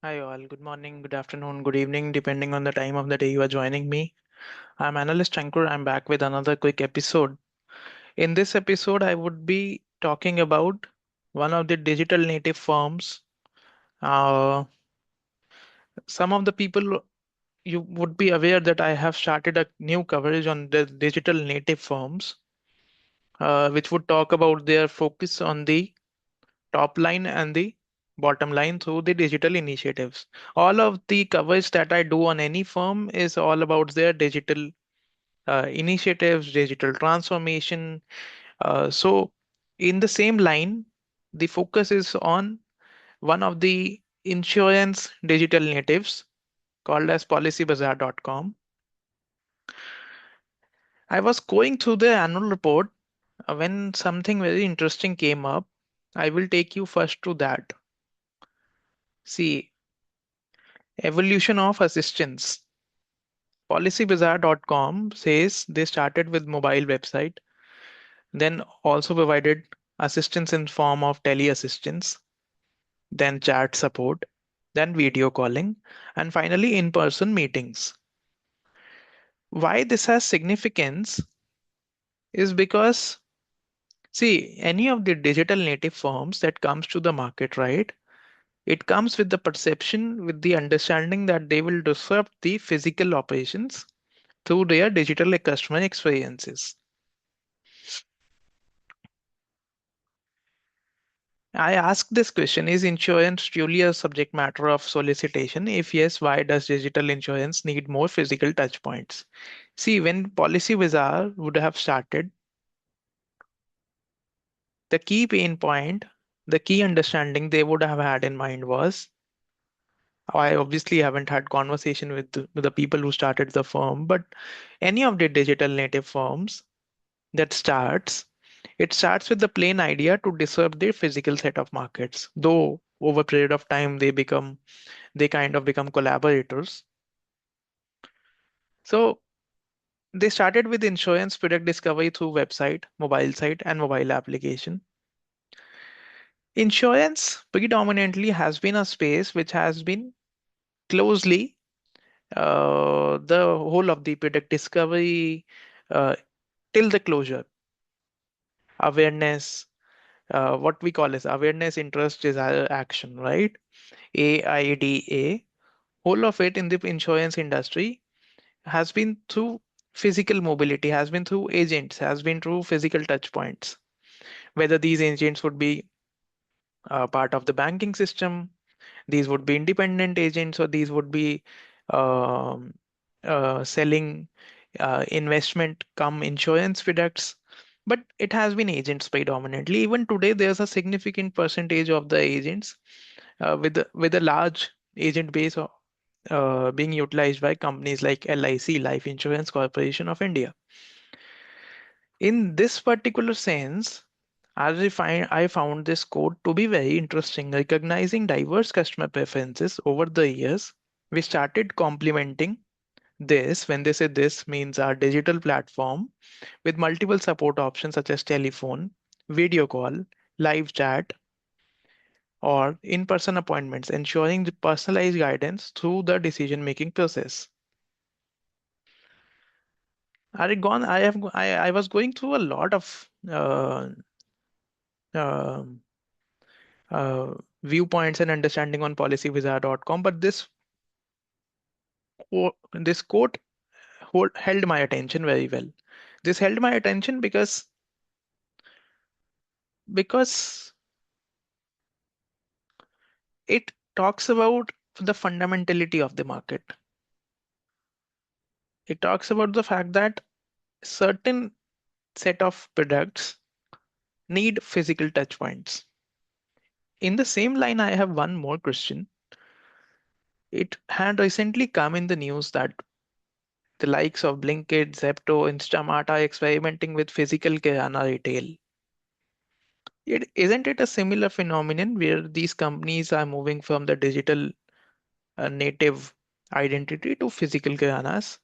Hi all, good morning, good afternoon, good evening, depending on the time of the day you are joining me. I'm Analyst Ankur. I'm back with another quick episode. In this episode, I would be talking about one of the digital native firms. Uh, some of the people you would be aware that I have started a new coverage on the digital native firms, which would talk about their focus on the top line and the bottom line through the digital initiatives. All of the coverage that I do on any firm is all about their digital initiatives, digital transformation. So, in the same line, the focus is on one of the insurance digital natives called as PolicyBazaar.com. I was going through the annual report when something very interesting came up. I will take you first to that. See, evolution of assistance. PolicyBazaar.com says they started with mobile website, then also provided assistance in form of tele-assistance, then chat support, then video calling, and finally in-person meetings. Why this has significance is because, see, any of the digital native firms that comes to the market, right? It comes with the perception, with the understanding that they will disrupt the physical operations through their digital customer experiences. I ask this question: is insurance truly a subject matter of solicitation? If yes, why does digital insurance need more physical touch points? See, when Policy Bazaar would have started, the key pain point, the key understanding they would have had in mind was, I obviously haven't had conversation with with the people who started the firm, but any of the digital native firms that it starts with the plain idea to disrupt their physical set of markets. Though over a period of time they kind of become collaborators. So they started with insurance product discovery through website, mobile site, and mobile application. Insurance predominantly has been a space which has been closely the whole of the product discovery uh, till the closure. Awareness, what we call as awareness, interest, desire, action, right? AIDA. Whole of it in the insurance industry has been through physical mobility, has been through agents, has been through physical touch points. Whether these agents would be part of the banking system, these would be independent agents, or these would be um, selling investment come insurance products. But it has been agents predominantly. Even today, there's a significant percentage of the agents with a large agent base being utilized by companies like LIC, Life Insurance Corporation of India. In this particular sense, I found this code to be very interesting. Recognizing diverse customer preferences over the years, we started complementing this. When they say this means our digital platform with multiple support options such as telephone, video call, live chat, or in-person appointments, ensuring the personalized guidance through the decision-making process. I was going through a lot of um uh, viewpoints and understanding on PolicyBazaar.com, but this quote held my attention very well. This held my attention because it talks about the fundamentality of the market. It talks about the fact that certain set of products need physical touch points. In the same line, I have one more question. It had recently come in the news that the likes of Blinkit, Zepto, Instamart are experimenting with physical kirana retail. Isn't it a similar phenomenon where these companies are moving from the digital native identity to physical kiranas?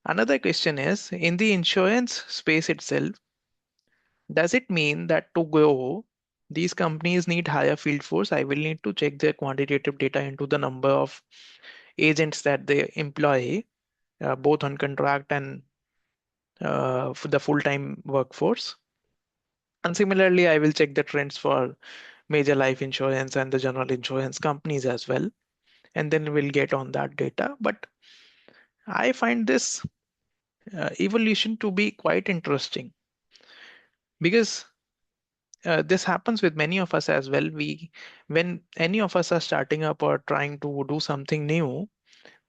Another question is, in the insurance space itself, does it mean that to grow, These companies need higher field force. I will need to check their quantitative data into the number of agents that they employ, both on contract and for the full-time workforce. And similarly, I will check the trends for major life insurance and the general insurance companies as well. And then we'll get on that data. But I find this evolution to be quite interesting because this happens with many of us as well. When any of us are starting up or trying to do something new,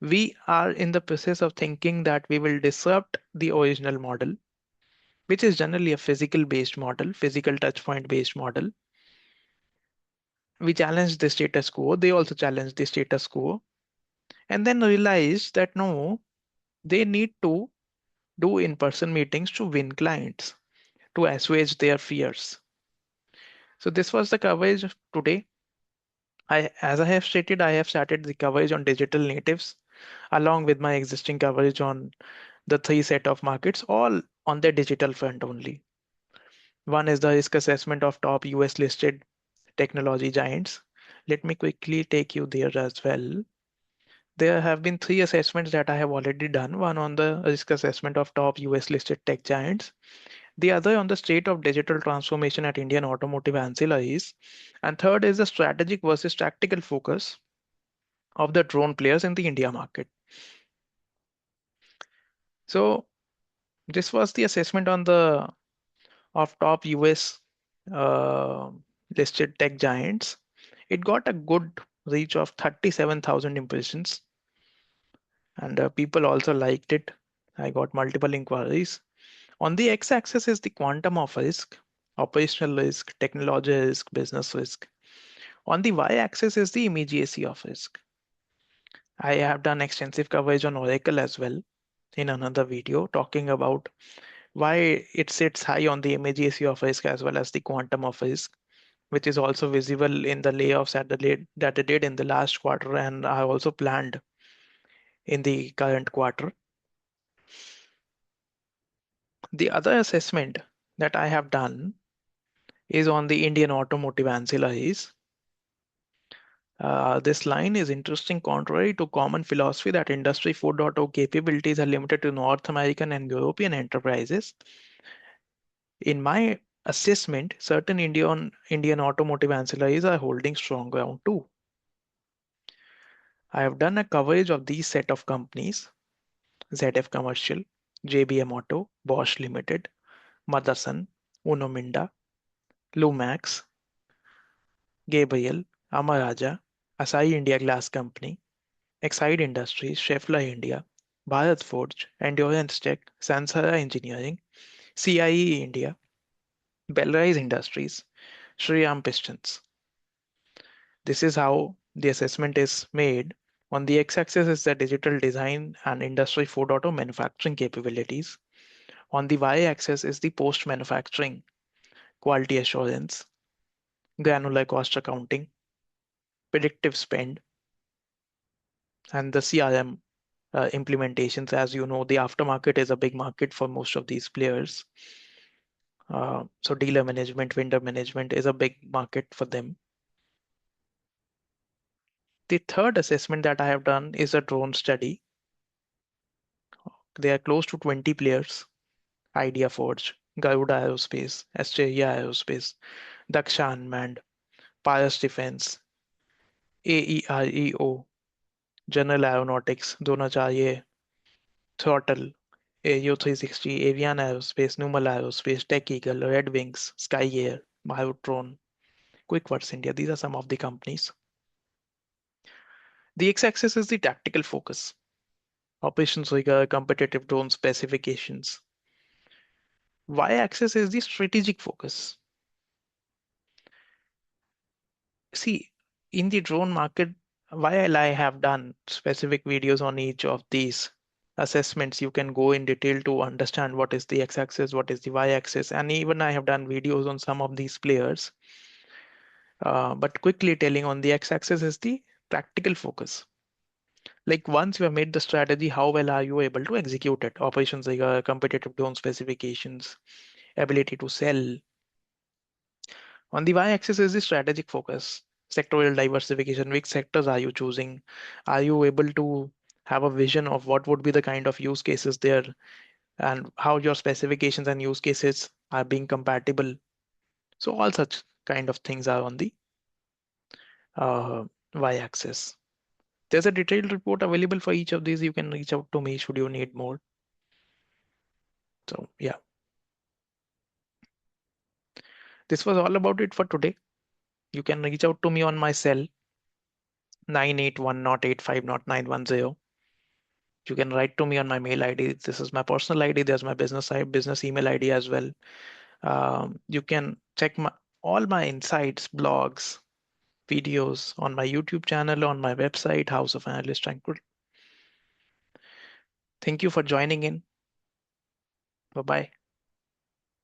we are in the process of thinking that we will disrupt the original model, which is generally a physical based model, physical touch point based model. We challenge the status quo. They also challenge the status quo and then realize that no, they need to do in person meetings to win clients, to assuage their fears. So, this was the coverage today. As I have stated, I have started the coverage on digital natives along with my existing coverage on the three set of markets, all on the digital front only. One is the risk assessment of top US listed technology giants. Let me quickly take you there as well. There have been three assessments that I have already done. One on the risk assessment of top US listed tech giants, the other on the state of digital transformation at Indian automotive ancillaries, and third is the strategic versus tactical focus of the drone players in the India market. So this was the assessment on the of top US uh, listed tech giants. It got a good reach of 37,000 impressions, and people also liked it. I got multiple inquiries. On the x-axis is the quantum of risk, operational risk, technology risk, business risk. On the y-axis is the immediacy of risk. I have done extensive coverage on Oracle as well in another video talking about why it sits high on the immediacy of risk as well as the quantum of risk, which is also visible in the layoffs that they did in the last quarter and are also planned in the current quarter. The other assessment that I have done is on the Indian automotive ancillaries. This line is interesting contrary to common philosophy that Industry 4.0 capabilities are limited to North American and European enterprises. In my assessment, certain Indian automotive ancillaries are holding strong ground too. I have done a coverage of these set of companies: ZF Commercial, JBM Auto, Bosch Limited, Motherson, Uno Minda, Lumax, Gabriel, Amaraja, Asahi India Glass Company, Exide Industries, Schaeffler India, Bharat Forge, Endurance Tech, Sansara Engineering, CIE India, Bellrise Industries, Shriram Pistons. This is how the assessment is made. On the x-axis is the digital design and Industry 4.0 manufacturing capabilities. On the y-axis is the post-manufacturing quality assurance, granular cost accounting, predictive spend, and the CRM implementations. As you know, the aftermarket is a big market for most of these players. So dealer management, vendor management is a big market for them. The third assessment that I have done is a drone study. There are close to 20 players: Idea Forge, Garuda Aerospace, Asteria Aerospace, Daksha Unmanned, Paras Defense, AEREO, General Aeronautics, Dronacharya, Throttle, AU 360, Avian Aerospace, Numal Aerospace, Tech Eagle, Red Wings, Sky Air, Mahotron, QuickWorks India. These are some of the companies. The x-axis is the tactical focus, operations rigor, competitive drone specifications. Y-axis is the strategic focus. See, in the drone market, while I have done specific videos on each of these assessments, you can go in detail to understand what is the x-axis, what is the y-axis, and even I have done videos on some of these players. But quickly telling, on the x-axis is the tactical focus. Like once you have made the strategy, how well are you able to execute it? Operations rigor, competitive drone specifications, ability to sell. On the y-axis is the strategic focus, sectoral diversification. Which sectors are you choosing? Are you able to have a vision of what would be the kind of use cases there and how your specifications and use cases are being compatible? So all such kind of things are on the uh, y-axis. There's a detailed report available for each of these. You can reach out to me should you need more. So yeah, this was all about it for today. You can reach out to me on my cell 9810850 You can write to me on my mail ID. This is my personal ID. There's my business email ID as well. You can check all my insights, blogs, videos on my YouTube channel, on my website, House of Analyst Ankur. Thank you for joining in. Bye bye.